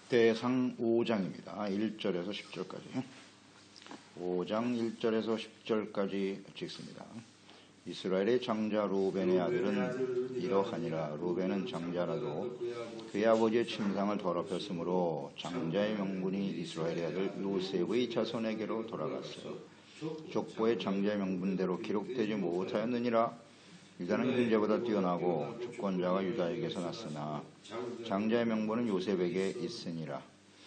역대상 5장입니다. 1절에서 10절까지. 5장 1절에서 10절까지 찍습니다. 이스라엘의 장자 루벤의 아들은 이러하니라. 루벤은 장자라도 그의 아버지의 침상을 더럽혔으므로 장자의 명분이 이스라엘의 아들 요셉의 자손에게로 돌아갔어요. 족보의 장자의 명분대로 기록되지 못하였느니라. 유다는 형제보다 뛰어나고 주권자가 유다에게서 났으나 장자의 명분은 요셉에게 있으니라.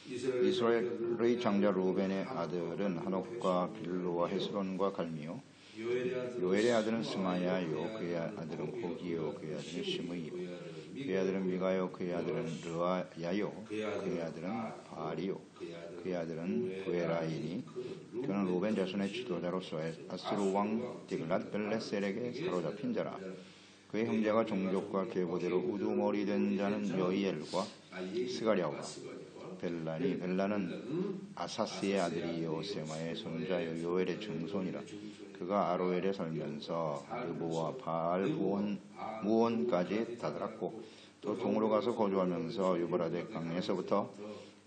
이스라엘의 장자 루벤의 아들은 한옥과 빌로와 헤스론과 갈미요. 요엘의 아들은 스마야요. 그의 아들은 고기요. 그의 아들은 시므이요. 그의 아들은 미가요. 그의 아들은 르아야요. 그의 아들은 바리요. 그의 아들은 부에라이니. 그는 루벤 자손의 지도자로서 아스루 왕 딜랏 벨레셀에게 사로잡힌 자라. 그의 형제가 종족과 계보대로 우두머리 된 자는 여이엘과 스가랴와 벨라니. 벨라는 아사스의 아들이요 세마의 손자요 요엘의 증손이라. 그가 아로엘에 살면서 르보와 바알 무온까지 다다랐고 또 동으로 가서 거주하면서 유브라데 강에서부터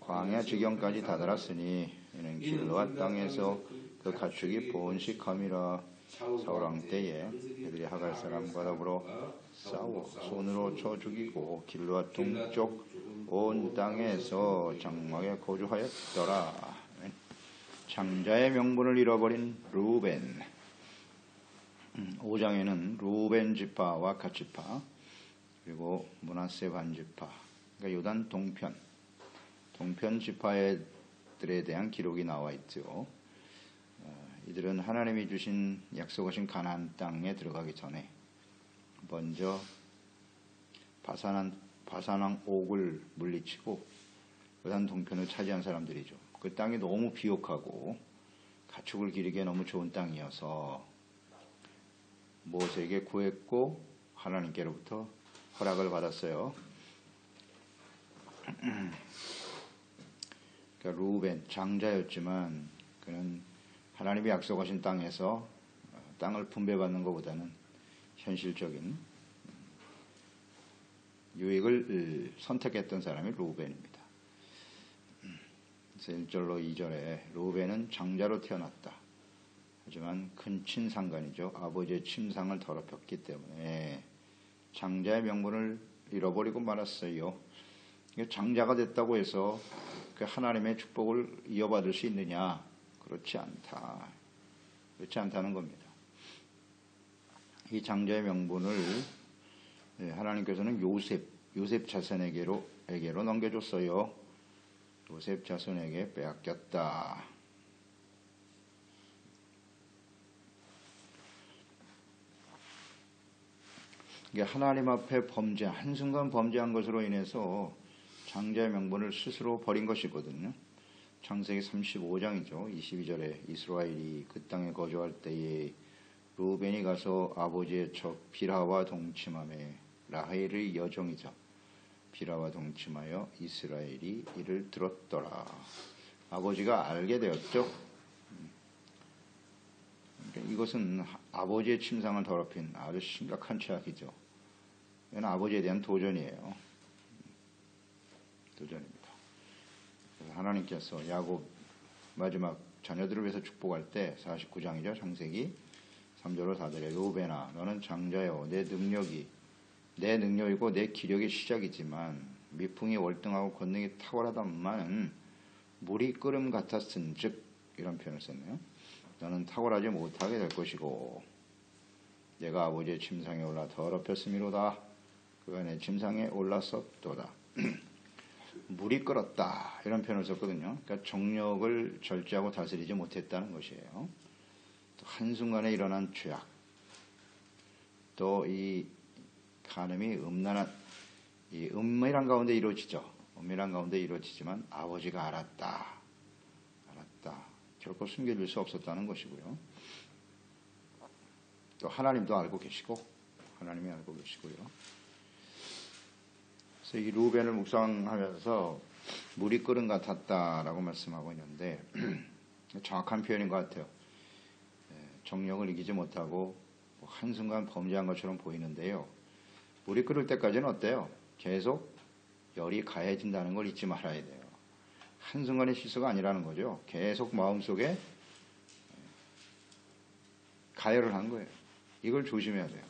광야 지경까지 다다랐으니 이는 길르앗 땅에서 그 가축이 번식함이라. 사울왕 때에 그들이 하갈 사람과 더불어 싸워 손으로 쳐 죽이고 길르앗 동쪽 온 땅에서 장막에 거주하였더라. 장자의 명분을 잃어버린 루벤. 5장에는 루벤 지파와 갓지파 그리고 므낫세 반지파, 그러니까 요단 동편 지파들에 대한 기록이 나와 있죠. 이들은 하나님이 주신 약속하신 가나안 땅에 들어가기 전에 먼저 바산왕 옥을 물리치고 요단 동편을 차지한 사람들이죠. 그 땅이 너무 비옥하고 가축을 기르기에 너무 좋은 땅이어서 모세에게 구했고 하나님께로부터 허락을 받았어요. 그러니까 루벤 장자였지만 그는 하나님이 약속하신 땅에서 땅을 분배받는 것보다는 현실적인 유익을 선택했던 사람이 루벤입니다. 그래서 1절로 2절에 루벤은 장자로 태어났다. 하지만 큰 친상간이죠. 아버지의 침상을 더럽혔기 때문에 장자의 명분을 잃어버리고 말았어요. 장자가 됐다고 해서 그 하나님의 축복을 이어받을 수 있느냐? 그렇지 않다. 그렇지 않다는 겁니다. 이 장자의 명분을 하나님께서는 요셉 자손에게로 넘겨줬어요. 요셉 자손에게 빼앗겼다. 이게 하나님 앞에 한순간 범죄한 것으로 인해서 장자의 명분을 스스로 버린 것이거든요. 창세기 35장이죠. 22절에 이스라엘이 그 땅에 거주할 때에 루벤이 가서 아버지의 척 비라와 동침하며 라헬의 여종이자 비라와 동침하여 이스라엘이 이를 들었더라. 아버지가 알게 되었죠. 그러니까 이것은 아버지의 침상을 더럽힌 아주 심각한 죄악이죠. 이건 아버지에 대한 도전이에요. 도전입니다. 그래서 하나님께서 야곱 마지막 자녀들을 위해서 축복할 때 49장이죠. 창세기 3절로 4절에 루벤아 너는 장자여 내 능력이고 내 기력의 시작이지만 미풍이 월등하고 권능이 탁월하다마는 물이 끓음 같았은즉 이런 표현을 썼네요. 너는 탁월하지 못하게 될 것이고 내가 아버지의 침상에 올라 더럽혔음이로다. 그가 내 침상에 올랐었도다. 물이 끓었다 이런 표현을 썼거든요. 그러니까 정력을 절제하고 다스리지 못했다는 것이에요. 또 한순간에 일어난 죄악, 또 이 간음이 이 은밀한 가운데 이루어지죠. 은밀한 가운데 이루어지지만 아버지가 알았다. 결코 숨겨질 수 없었다는 것이고요. 또 하나님도 알고 계시고 하나님이 알고 계시고요. 그래서 이 루벤을 묵상하면서 물이 끓은 것 같았다라고 말씀하고 있는데 정확한 표현인 것 같아요. 정력을 이기지 못하고 한순간 범죄한 것처럼 보이는데요. 물이 끓을 때까지는 어때요? 계속 열이 가해진다는 걸 잊지 말아야 돼요. 한순간의 실수가 아니라는 거죠. 계속 마음속에 가열을 한 거예요. 이걸 조심해야 돼요.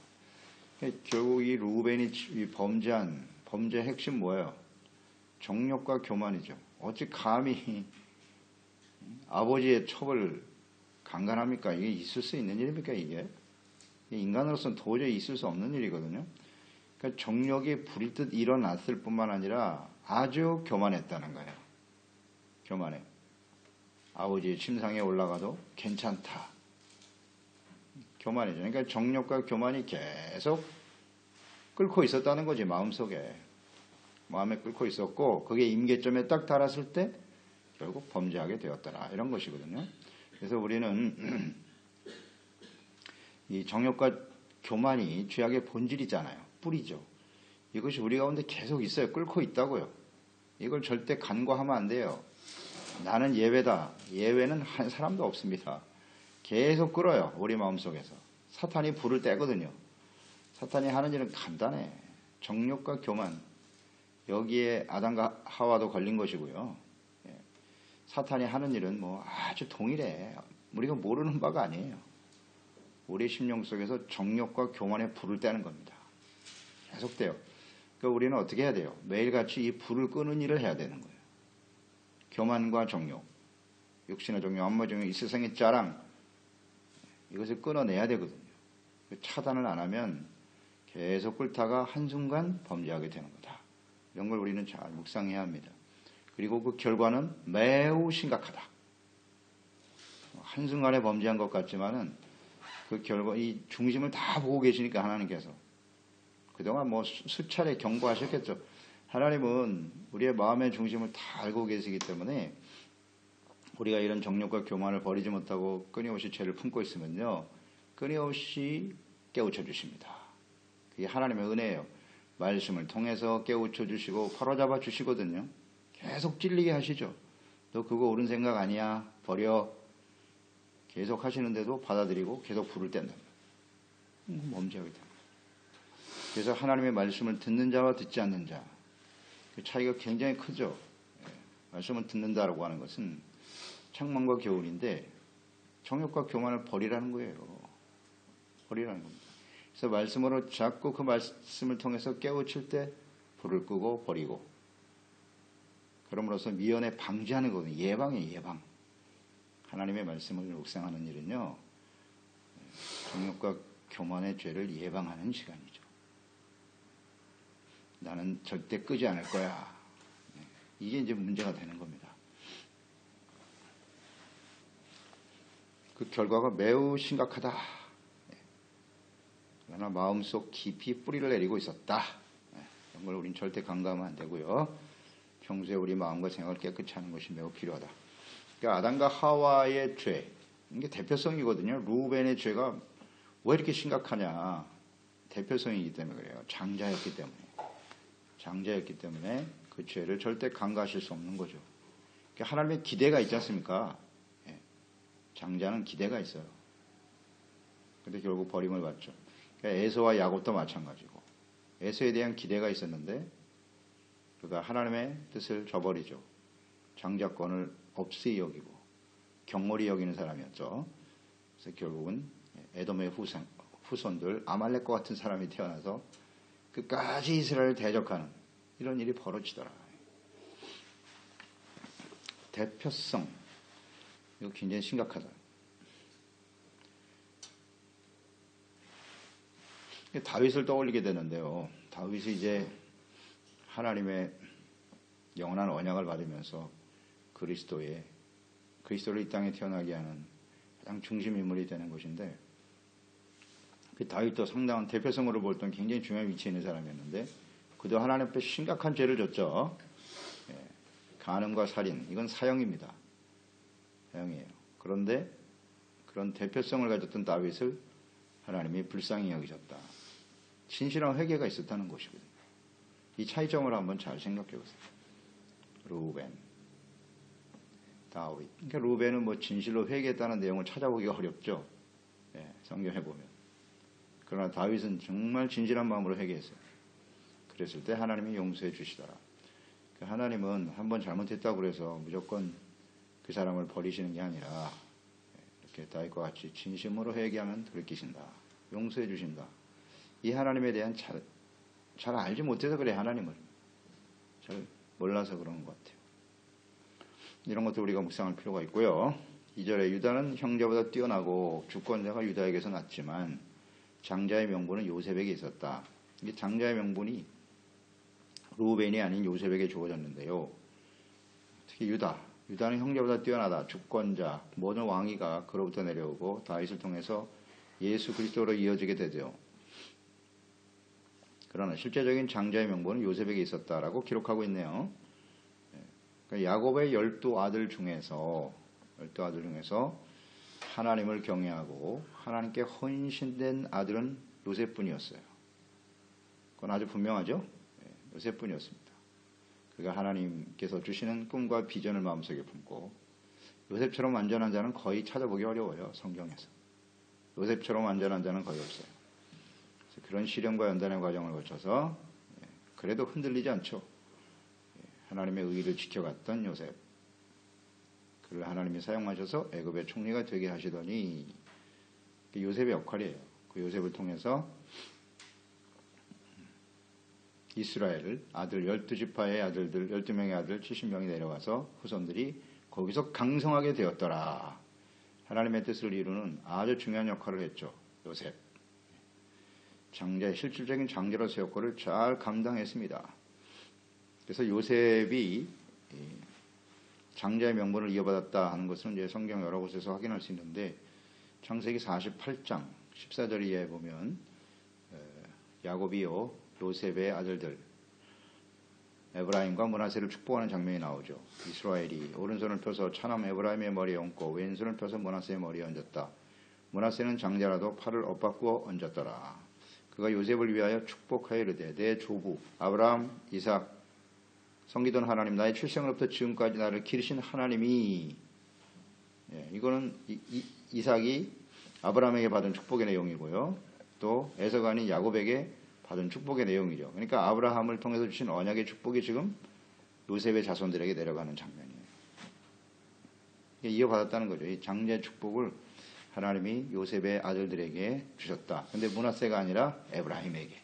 결국 이 루벤이 범죄한 범죄의 핵심 뭐예요? 정욕과 교만이죠. 어찌 감히 아버지의 첩을 강간합니까? 이게 있을 수 있는 일입니까? 이게 인간으로서는 도저히 있을 수 없는 일이거든요. 그러니까 정욕이 불일듯 일어났을 뿐만 아니라 아주 교만했다는 거예요. 교만해. 아버지의 침상에 올라가도 괜찮다. 교만이죠. 그러니까 정욕과 교만이 계속 끓고 있었다는 거지, 마음속에. 마음에 끓고 있었고, 그게 임계점에 딱 달았을 때 결국 범죄하게 되었더라. 이런 것이거든요. 그래서 우리는 이 정욕과 교만이 죄악의 본질이잖아요. 뿌리죠. 이것이 우리 가운데 계속 있어요. 끓고 있다고요. 이걸 절대 간과하면 안 돼요. 나는 예외다. 예외는 한 사람도 없습니다. 계속 끓어요. 우리 마음속에서. 사탄이 불을 떼거든요. 사탄이 하는 일은 간단해. 정욕과 교만. 여기에 아담과 하와도 걸린 것이고요. 사탄이 하는 일은 뭐 아주 동일해. 우리가 모르는 바가 아니에요. 우리 심령 속에서 정욕과 교만의 불을 떼는 겁니다. 계속돼요. 그러니까 우리는 어떻게 해야 돼요? 매일같이 이 불을 끄는 일을 해야 되는 거예요. 교만과 정욕, 육신의 정욕, 안모의 정욕, 이 세상의 자랑, 이것을 끊어내야 되거든요. 차단을 안 하면 계속 끓다가 한순간 범죄하게 되는 거다. 이런 걸 우리는 잘 묵상해야 합니다. 그리고 그 결과는 매우 심각하다. 한순간에 범죄한 것 같지만은 그 결과, 이 중심을 다 보고 계시니까 하나님께서 그동안 뭐 수차례 경고하셨겠죠. 하나님은 우리의 마음의 중심을 다 알고 계시기 때문에 우리가 이런 정욕과 교만을 버리지 못하고 끊임없이 죄를 품고 있으면요, 끊임없이 깨우쳐 주십니다. 그게 하나님의 은혜예요. 말씀을 통해서 깨우쳐 주시고 바로잡아 주시거든요. 계속 찔리게 하시죠. 너 그거 옳은 생각 아니야. 버려. 계속 하시는데도 받아들이고 계속 불을 뗀다. 범죄하게 됩니다. 그래서 하나님의 말씀을 듣는 자와 듣지 않는 자, 그 차이가 굉장히 크죠. 말씀을 듣는다라고 하는 것은 창문과 겨울인데 정욕과 교만을 버리라는 거예요. 버리라는 겁니다. 그래서 말씀으로 자꾸 그 말씀을 통해서 깨우칠 때 불을 끄고 버리고, 그럼으로써 미연에 방지하는 거거든요. 예방이에요, 예방. 하나님의 말씀을 묵상하는 일은요, 정욕과 교만의 죄를 예방하는 시간이죠. 나는 절대 끄지 않을 거야. 이게 이제 문제가 되는 겁니다. 그 결과가 매우 심각하다. 그러나 마음속 깊이 뿌리를 내리고 있었다. 이런 걸 우리는 절대 간과하면 안 되고요. 평소에 우리 마음과 생각을 깨끗이 하는 것이 매우 필요하다. 그러니까 아담과 하와의 죄, 이게 대표성이거든요. 루벤의 죄가 왜 이렇게 심각하냐. 대표성이기 때문에 그래요. 장자였기 때문에 그 죄를 절대 간과하실 수 없는 거죠. 그러니까 하나님의 기대가 있지 않습니까? 장자는 기대가 있어요. 근데 결국 버림을 받죠. 그러니까 에서와 야곱도 마찬가지고, 에서에 대한 기대가 있었는데 그가 하나님의 뜻을 저버리죠. 장자권을 없이 여기고 경홀히 여기는 사람이었죠. 그래서 결국은 에돔의 후손들 아말렉과 같은 사람이 태어나서 끝까지 이스라엘을 대적하는 이런 일이 벌어지더라. 대표성, 이거 굉장히 심각하다. 다윗을 떠올리게 되는데요. 다윗이 이제 하나님의 영원한 언약을 받으면서 그리스도를 이 땅에 태어나게 하는 가장 중심 인물이 되는 것인데, 그 다윗도 상당한 대표성으로 볼 때는 굉장히 중요한 위치에 있는 사람이었는데, 그도 하나님 앞에 심각한 죄를 졌죠. 간음과 살인, 이건 사형입니다. 사형이에요. 그런데 그런 대표성을 가졌던 다윗을 하나님이 불쌍히 여기셨다. 진실한 회개가 있었다는 것이거든요. 이 차이점을 한번 잘 생각해 보세요. 루벤, 다윗. 그러니까 루벤은 뭐 진실로 회개했다는 내용을 찾아보기가 어렵죠. 성경에 보면. 그러나 다윗은 정말 진실한 마음으로 회개했어요. 그랬을 때 하나님이 용서해 주시더라. 하나님은 한번 잘못했다고 그래서 무조건 그 사람을 버리시는 게 아니라 이렇게 다윗과 같이 진심으로 회개하면 돌이키신다. 용서해 주신다. 이 하나님에 대한 잘 알지 못해서 그래. 하나님을 잘 몰라서 그런 것 같아요. 이런 것도 우리가 묵상할 필요가 있고요. 2절에 유다는 형제보다 뛰어나고 주권자가 유다에게서 났지만 장자의 명분은 요셉에게 있었다. 이게 장자의 명분이 루벤이 아닌 요셉에게 주어졌는데요. 특히 유다는 형제보다 뛰어나다. 주권자, 모든 왕위가 그로부터 내려오고 다윗을 통해서 예수 그리스도로 이어지게 되죠. 그러나 실제적인 장자의 명분은 요셉에게 있었다라고 기록하고 있네요. 그러니까 야곱의 12아들 중에서 하나님을 경외하고 하나님께 헌신된 아들은 요셉뿐이었어요. 그건 아주 분명하죠? 요셉뿐이었습니다. 그가 하나님께서 주시는 꿈과 비전을 마음속에 품고 요셉처럼 완전한 자는 거의 찾아보기 어려워요. 성경에서. 요셉처럼 완전한 자는 거의 없어요. 그래서 그런 시련과 연단의 과정을 거쳐서 그래도 흔들리지 않죠. 하나님의 의를 지켜갔던 요셉. 그를 하나님이 사용하셔서 애굽의 총리가 되게 하시더니 요셉의 역할이에요. 그 요셉을 통해서 이스라엘 아들 12지파의 아들들 12명의 아들 70명이 내려와서 후손들이 거기서 강성하게 되었더라. 하나님의 뜻을 이루는 아주 중요한 역할을 했죠. 요셉. 실질적인 장자로서의 역할을 잘 감당했습니다. 그래서 요셉이 장자의 명분을 이어받았다 하는 것은 이제 성경 여러 곳에서 확인할 수 있는데 창세기 48장 14절 이하에 보면 야곱이요 요셉의 아들들 에브라임과 므낫세를 축복하는 장면이 나오죠. 이스라엘이 오른손을 펴서 차남 에브라임의 머리에 얹고 왼손을 펴서 므낫세의 머리에 얹었다. 므낫세는 장자라도 팔을 엇바꾸어 얹었더라. 그가 요셉을 위하여 축복하여 이르되 내 조부 아브라함 이삭 성기던 하나님 나의 출생으로부터 지금까지 나를 기르신 하나님이 이거는 이삭이 아브라함에게 받은 축복의 내용이고요. 또 에서가 아닌 야곱에게 받은 축복의 내용이죠. 그러니까 아브라함을 통해서 주신 언약의 축복이 지금 요셉의 자손들에게 내려가는 장면이에요. 이어받았다는 거죠. 이 장자의 축복을 하나님이 요셉의 아들들에게 주셨다. 근데 므낫세가 아니라 에브라임에게.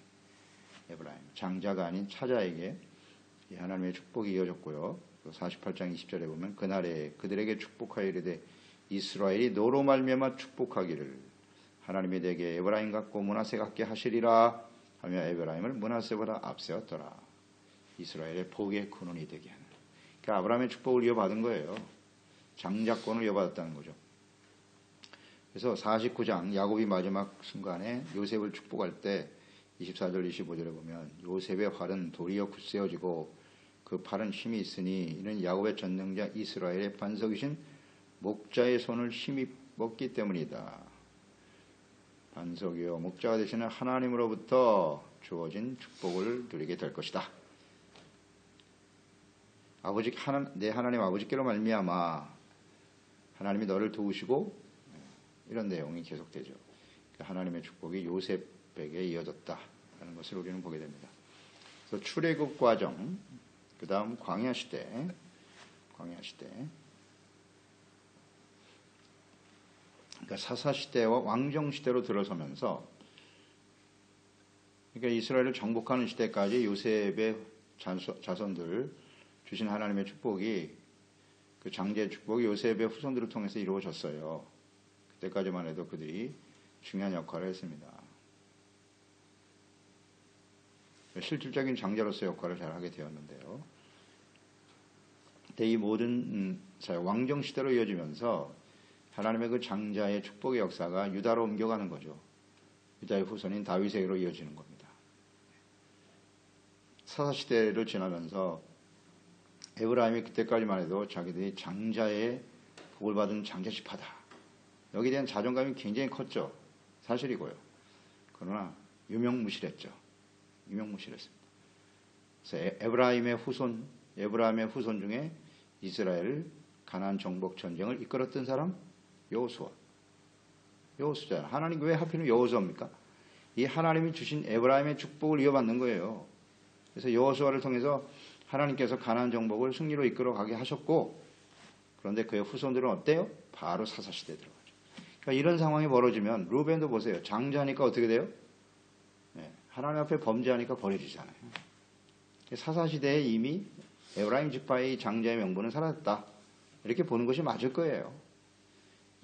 장자가 아닌 차자에게 하나님의 축복이 이어졌고요. 48장 20절에 보면 그날에 그들에게 축복하여 이르되 이스라엘이 너로 말미암아 축복하기를 하나님이 내게 에브라임 같고 므낫세 같게 하시리라 하며 에브라임을 므낫세보다 앞세웠더라. 이스라엘의 복의 근원이 되게 하는. 그러니까 아브라함의 축복을 이어받은 거예요. 장자권을 이어받았다는 거죠. 그래서 49장 야곱이 마지막 순간에 요셉을 축복할 때 24절 25절에 보면 요셉의 활은 도리어 굳세어지고 그 팔은 힘이 있으니 이는 야곱의 전능자 이스라엘의 반석이신 목자의 손을 힘이 먹기 때문이다. 반석이요 목자가 되시는 하나님으로부터 주어진 축복을 누리게 될 것이다. 내 하나님 아버지께로 말미암아 하나님이 너를 도우시고 이런 내용이 계속되죠. 하나님의 축복이 요셉에게 이어졌다라는 것을 우리는 보게 됩니다. 그래서 출애굽 과정, 그 다음 광야 시대. 그러니까 사사 시대와 왕정 시대로 들어서면서, 그러니까 이스라엘을 정복하는 시대까지 요셉의 자손들 주신 하나님의 축복이 그 장제의 축복이 요셉의 후손들을 통해서 이루어졌어요. 그때까지만 해도 그들이 중요한 역할을 했습니다. 실질적인 장자로서의 역할을 잘 하게 되었는데요. 이 모든 왕정 시대로 이어지면서 하나님의 그 장자의 축복의 역사가 유다로 옮겨가는 거죠. 유다의 후손인 다윗에게로 이어지는 겁니다. 사사 시대를 지나면서 에브라임이 그때까지만 해도 자기들이 장자의 복을 받은 장자지파다. 여기에 대한 자존감이 굉장히 컸죠. 사실이고요. 그러나 유명무실했죠. 유명무실했습니다. 그래서 에브라임의 후손 중에 이스라엘 가나안 정복 전쟁을 이끌었던 사람 여호수아잖아요. 하나님 왜 하필이면 여호수아입니까? 이 하나님이 주신 에브라임의 축복을 이어받는 거예요. 그래서 여호수아를 통해서 하나님께서 가나안 정복을 승리로 이끌어 가게 하셨고, 그런데 그의 후손들은 어때요? 바로 사사시대에 들어가죠. 그러니까 이런 상황이 벌어지면 루벤도 보세요. 장자니까 어떻게 돼요? 하나님 앞에 범죄하니까 버려지잖아요. 사사시대에 이미 에브라임 지파의 장자의 명분은 사라졌다. 이렇게 보는 것이 맞을 거예요.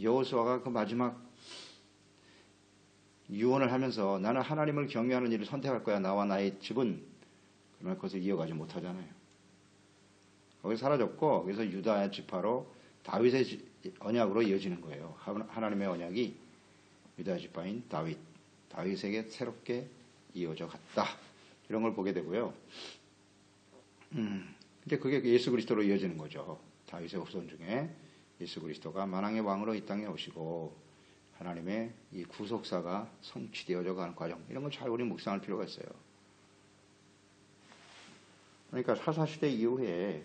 여호수아가 그 마지막 유언을 하면서 나는 하나님을 경외하는 일을 선택할 거야. 나와 나의 집은. 그러나 그것을 이어가지 못하잖아요. 거기 사라졌고 거기서 유다 지파로 다윗의 언약으로 이어지는 거예요. 하나님의 언약이 유다 지파인 다윗에게 새롭게 이어져 갔다. 이런 걸 보게 되고요. 이제 그게 예수 그리스도로 이어지는 거죠. 다윗의 후손 중에 예수 그리스도가 만왕의 왕으로 이 땅에 오시고 하나님의 이 구속사가 성취되어져 가는 과정, 이런 걸 잘 우리 묵상할 필요가 있어요. 그러니까 사사시대 이후에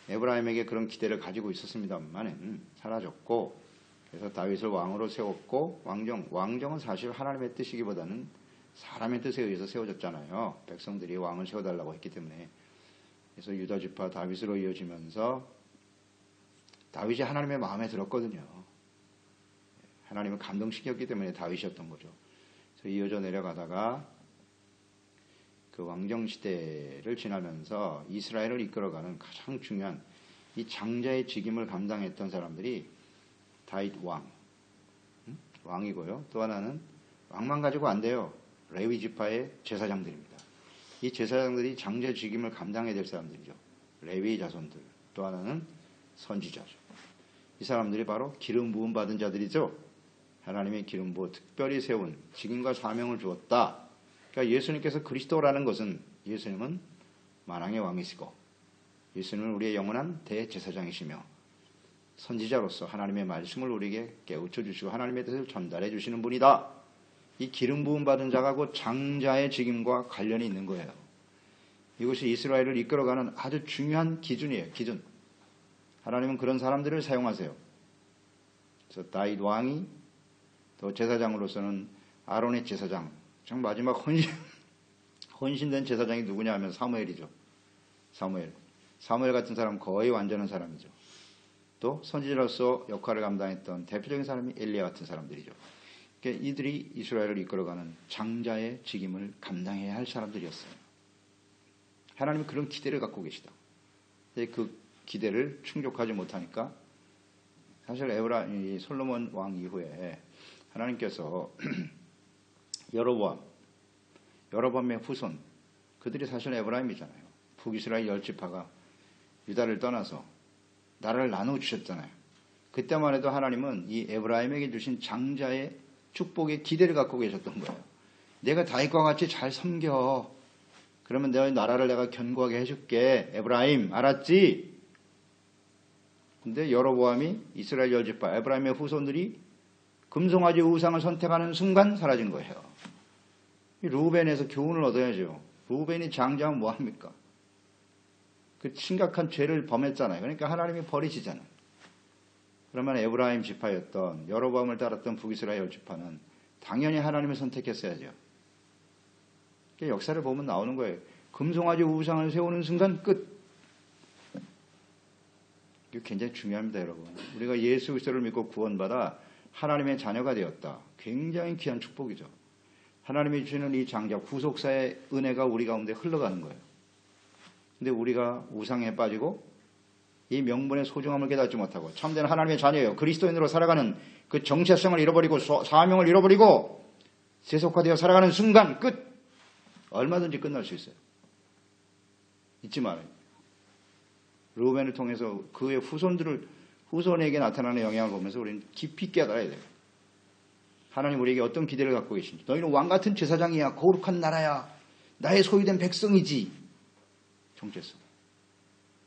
에브라임에게 그런 기대를 가지고 있었습니다만은 사라졌고, 그래서 다윗을 왕으로 세웠고, 왕정은 사실 하나님의 뜻이기보다는 사람의 뜻에 의해서 세워졌잖아요. 백성들이 왕을 세워달라고 했기 때문에. 그래서 유다 지파 다윗으로 이어지면서 다윗이 하나님의 마음에 들었거든요. 하나님을 감동시켰기 때문에 다윗이었던 거죠. 그래서 이어져 내려가다가 그 왕정 시대를 지나면서 이스라엘을 이끌어가는 가장 중요한 이 장자의 직임을 감당했던 사람들이 다윗 왕이고요. 또 하나는 왕만 가지고 안 돼요. 레위 지파의 제사장들입니다. 이 제사장들이 장자 직임을 감당해야 될 사람들이죠. 레위 자손들. 또 하나는 선지자죠. 이 사람들이 바로 기름 부음 받은 자들이죠. 하나님의 기름 부어 특별히 세운 직임과 사명을 주었다. 그러니까 예수님께서 그리스도라는 것은, 예수님은 만왕의 왕이시고 예수님은 우리의 영원한 대제사장이시며 선지자로서 하나님의 말씀을 우리에게 깨우쳐 주시고 하나님의 뜻을 전달해 주시는 분이다. 이 기름 부음 받은 자가 곧 장자의 직임과 관련이 있는 거예요. 이것이 이스라엘을 이끌어가는 아주 중요한 기준이에요. 기준. 하나님은 그런 사람들을 사용하세요. 그래서 다윗 왕이, 또 제사장으로서는 아론의 제사장, 정 마지막 헌신된 제사장이 누구냐 하면 사무엘이죠. 사무엘 같은 사람은 거의 완전한 사람이죠. 또 선지자로서 역할을 감당했던 대표적인 사람이 엘리야 같은 사람들이죠. 그러니까 이들이 이스라엘을 이끌어가는 장자의 직임을 감당해야 할 사람들이었어요. 하나님은 그런 기대를 갖고 계시다. 그 기대를 충족하지 못하니까 사실 솔로몬 왕 이후에 하나님께서 여로보암의 후손, 그들이 사실 에브라임이잖아요. 북이스라엘 10지파가 유다를 떠나서 나라를 나누어 주셨잖아요. 그때만 해도 하나님은 이 에브라임에게 주신 장자의 축복의 기대를 갖고 계셨던 거예요. 내가 다윗과 같이 잘 섬겨. 그러면 너의 나라를 내가 견고하게 해줄게. 에브라임, 알았지? 근데 여로보암이 이스라엘 10지파, 에브라임의 후손들이 금송아지 우상을 선택하는 순간 사라진 거예요. 루벤에서 교훈을 얻어야죠. 루벤이 장자면 뭐합니까? 그 심각한 죄를 범했잖아요. 그러니까 하나님이 버리시잖아요. 그러면 에브라임 지파였던 여로보암을 따랐던 북이스라엘 지파는 당연히 하나님을 선택했어야죠. 역사를 보면 나오는 거예요. 금송아지 우상을 세우는 순간 끝. 이게 굉장히 중요합니다, 여러분. 우리가 예수 그리스도를 믿고 구원받아 하나님의 자녀가 되었다. 굉장히 귀한 축복이죠. 하나님이 주시는 이 장자 구속사의 은혜가 우리 가운데 흘러가는 거예요. 근데 우리가 우상에 빠지고 이 명분의 소중함을 깨닫지 못하고 참된 하나님의 자녀예요. 그리스도인으로 살아가는 그 정체성을 잃어버리고 사명을 잃어버리고 세속화되어 살아가는 순간 끝. 얼마든지 끝날 수 있어요. 잊지 말아요. 루벤을 통해서 그의 후손에게 나타나는 영향을 보면서 우리는 깊이 깨달아야 돼요. 하나님 우리에게 어떤 기대를 갖고 계신지. 너희는 왕같은 제사장이야. 거룩한 나라야. 나의 소유된 백성이지. 정체성.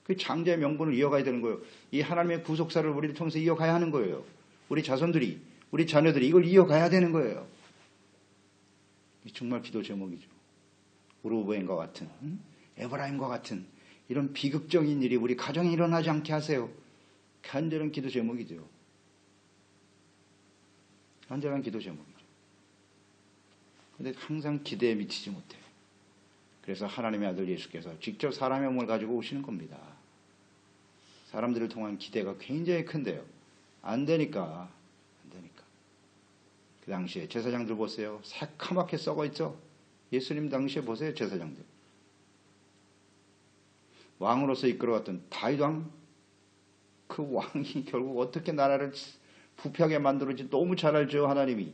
그 장자의 명분을 이어가야 되는 거예요. 이 하나님의 구속사를 우리를 통해서 이어가야 하는 거예요. 우리 자손들이, 우리 자녀들이 이걸 이어가야 되는 거예요. 정말 기도 제목이죠. 우르보엠과 같은, 에브라임과 같은 이런 비극적인 일이 우리 가정에 일어나지 않게 하세요. 간절한 기도 제목이죠. 간절한 기도 제목이죠. 그런데 항상 기대에 미치지 못해요. 그래서 하나님의 아들 예수께서 직접 사람의 몸을 가지고 오시는 겁니다. 사람들을 통한 기대가 굉장히 큰데요. 안 되니까. 그 당시에 제사장들 보세요. 새카맣게 썩어 있죠. 예수님 당시에 보세요. 제사장들. 왕으로서 이끌어갔던 다윗 왕, 그 왕이 결국 어떻게 나라를 부패하게 만들었지 너무 잘 알죠. 하나님이.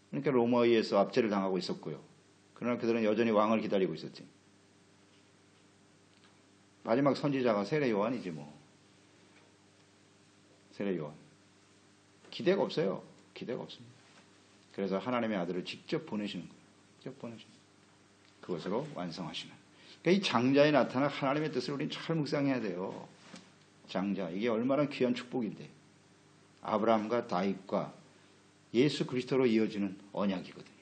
그러니까 로마에 의해서 압제를 당하고 있었고요. 그러나 그들은 여전히 왕을 기다리고 있었지. 마지막 선지자가 세례 요한이지 뭐. 세례 요한. 기대가 없어요. 기대가 없습니다. 그래서 하나님의 아들을 직접 보내시는 거예요. 직접 보내시는 거예요. 그것으로 완성하시는. 그러니까 이 장자에 나타난 하나님의 뜻을 우리는 잘 묵상해야 돼요. 장자. 이게 얼마나 귀한 축복인데. 아브라함과 다윗과 예수 그리스도로 이어지는 언약이거든요.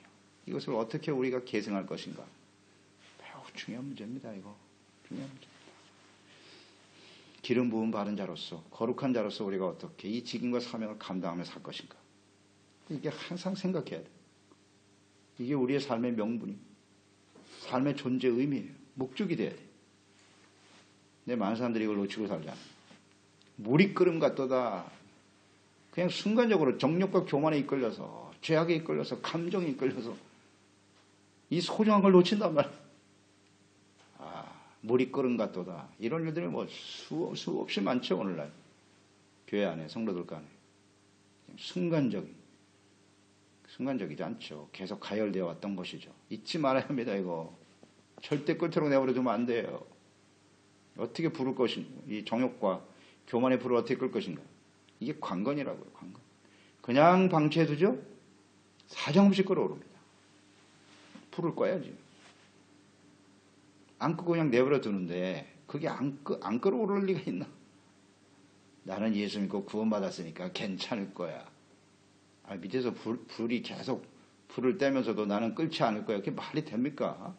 이것을 어떻게 우리가 계승할 것인가. 매우 중요한 문제입니다. 이거. 중요한 문제. 기름 부음 바른 자로서 거룩한 자로서 우리가 어떻게 이 직임과 사명을 감당하며 살 것인가. 이게 항상 생각해야 돼. 이게 우리의 삶의 명분이, 삶의 존재 의미예요. 목적이 돼야 돼. 근데 많은 사람들이 이걸 놓치고 살잖아. 물이 끓음 같도다. 그냥 순간적으로 정욕과 교만에 이끌려서, 죄악에 이끌려서, 감정에 이끌려서 이 소중한 걸 놓친단 말이야. 물이 끓음 같도다. 이런 일들이 뭐 수없이 많죠. 오늘날 교회 안에, 성도들 간에. 순간적이지 않죠. 계속 가열되어 왔던 것이죠. 잊지 말아야 합니다. 이거 절대 끝으로 내버려 두면 안 돼요. 어떻게 부를 것인가. 이 정욕과 교만의 불을 어떻게 끌 것인가. 이게 관건이라고요. 관건. 그냥 방치해두죠. 사정없이 끌어오릅니다. 불을 꺼야지. 안 끄고 그냥 내버려 두는데 그게 안 끌어오를 리가 있나. 나는 예수 믿고 구원받았으니까 괜찮을 거야. 밑에서 불이 계속 불을 떼면서도 나는 끓지 않을 거야. 그게 말이 됩니까?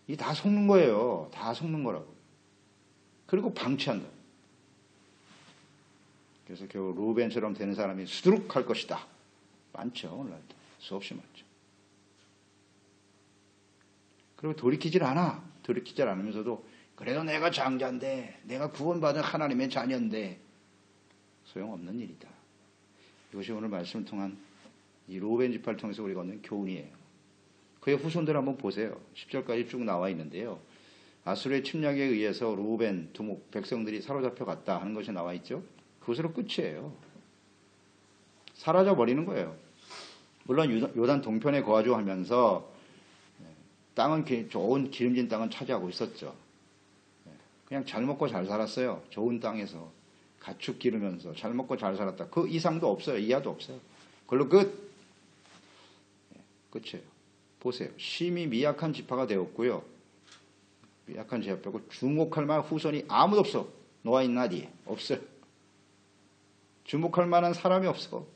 이게 다 속는 거예요. 다 속는 거라고. 그리고 방치한다. 그래서 결국 루벤처럼 되는 사람이 수두룩할 것이다. 많죠. 오늘날도. 수없이 많죠. 그리고 돌이키질 않아. 돌이키질 않으면서도 그래도 내가 장자인데 내가 구원받은 하나님의 자녀인데 소용없는 일이다. 이것이 오늘 말씀을 통한 이 로벤 지파를 통해서 우리가 얻는 교훈이에요. 그의 후손들 한번 보세요. 10절까지 쭉 나와 있는데요. 아수르의 침략에 의해서 루벤, 두목, 백성들이 사로잡혀 갔다 하는 것이 나와 있죠. 그것으로 끝이에요. 사라져 버리는 거예요. 물론 요단 동편에 거하죠 하면서 땅은 좋은 기름진 땅은 차지하고 있었죠. 그냥 잘 먹고 잘 살았어요. 좋은 땅에서 가축 기르면서 잘 먹고 잘 살았다. 그 이상도 없어요. 이하도 없어요. 그걸로 끝. 끝이에요. 보세요. 심히 미약한 지파가 되었고요. 미약한 지파고 주목할 만한 후손이 아무도 없어. 노아 인나디 없어요. 주목할 만한 사람이 없어.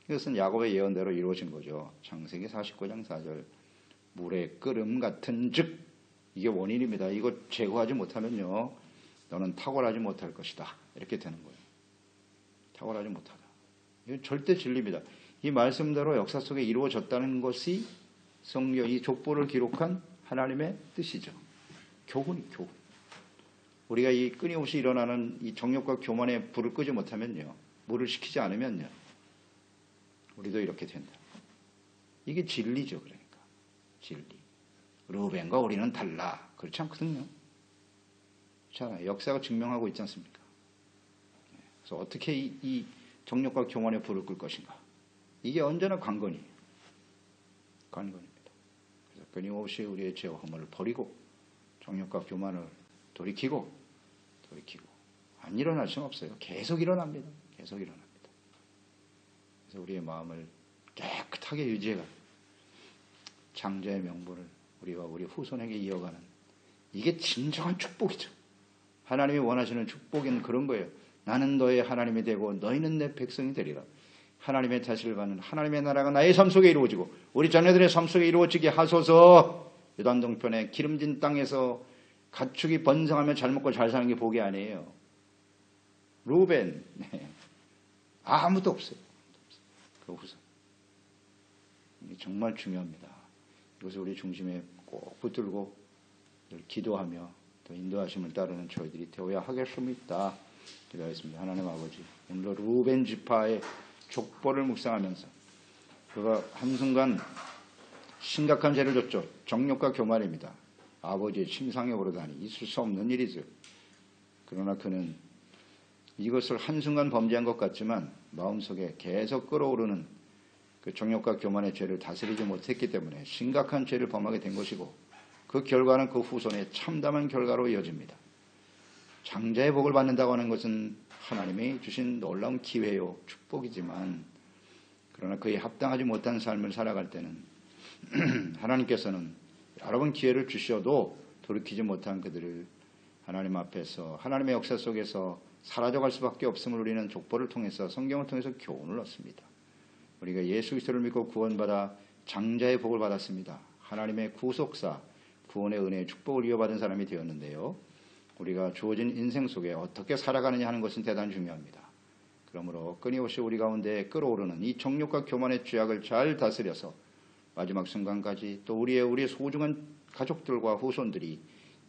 이것은 야곱의 예언대로 이루어진 거죠. 창세기 49장 4절. 물의 끓음 같은 즉 이게 원인입니다. 이거 제거하지 못하면요. 너는 탁월하지 못할 것이다. 이렇게 되는 거예요. 탁월하지 못하다. 이건 절대 진리입니다. 이 말씀대로 역사 속에 이루어졌다는 것이 성경 이 족보를 기록한 하나님의 뜻이죠. 교훈. 우리가 이 끊임없이 일어나는 이 정욕과 교만의 불을 끄지 못하면요. 물을 식히지 않으면요. 우리도 이렇게 된다. 이게 진리죠. 그러니까. 진리. 루벤과 우리는 달라. 그렇지 않거든요. 자, 역사가 증명하고 있지 않습니까? 그래서 어떻게 이 정욕과 교만의 불을 끌 것인가. 이게 언제나 관건이에요. 관건입니다. 그래서 끊임없이 우리의 죄와 허물을 버리고 정욕과 교만을 돌이키고 안 일어날 수는 없어요. 계속 일어납니다. 계속 일어납니다. 그래서 우리의 마음을 깨끗하게 유지해가 장자의 명분을 우리와 우리 후손에게 이어가는 이게 진정한 축복이죠. 하나님이 원하시는 축복은 그런 거예요. 나는 너의 하나님이 되고 너희는 내 백성이 되리라. 하나님의 다스를 받는 하나님의 나라가 나의 삶 속에 이루어지고 우리 자녀들의 삶 속에 이루어지게 하소서. 요단 동편의 기름진 땅에서 가축이 번성하며 잘 먹고 잘 사는 게 복이 아니에요. 루벤 아무도 없어요. 그 후손. 이게 정말 중요합니다. 그것을 우리 중심에 꼭 붙들고 기도하며 또 인도하심을 따르는 저희들이 되어야 하겠습니다. 기도하겠습니다. 하나님 아버지, 오늘도 루벤 지파의 족보를 묵상하면서 그가 한순간 심각한 죄를 졌죠. 정욕과 교만입니다. 아버지의 침상에 오르다니 있을 수 없는 일이죠. 그러나 그는 이것을 한순간 범죄한 것 같지만 마음속에 계속 끓어오르는 그 정욕과 교만의 죄를 다스리지 못했기 때문에 심각한 죄를 범하게 된 것이고, 그 결과는 그 후손의 참담한 결과로 이어집니다. 장자의 복을 받는다고 하는 것은 하나님이 주신 놀라운 기회요 축복이지만, 그러나 그에 합당하지 못한 삶을 살아갈 때는 하나님께서는 여러 번 기회를 주셔도 돌이키지 못한 그들을 하나님 앞에서 하나님의 역사 속에서 사라져갈 수밖에 없음을 우리는 족보를 통해서, 성경을 통해서 교훈을 얻습니다. 우리가 예수 그리스도를 믿고 구원받아 장자의 복을 받았습니다. 하나님의 구속사, 구원의 은혜의 축복을 이어받은 사람이 되었는데요, 우리가 주어진 인생 속에 어떻게 살아가느냐 하는 것은 대단히 중요합니다. 그러므로 끊임없이 우리 가운데 끓어오르는 이 정욕과 교만의 죄악을 잘 다스려서 마지막 순간까지 또 우리의 소중한 가족들과 후손들이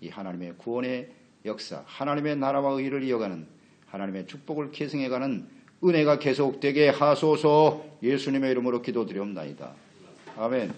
이 하나님의 구원의 역사, 하나님의 나라와 의를 이어가는 하나님의 축복을 계승해가는 은혜가 계속되게 하소서. 예수님의 이름으로 기도드리옵나이다. 아멘.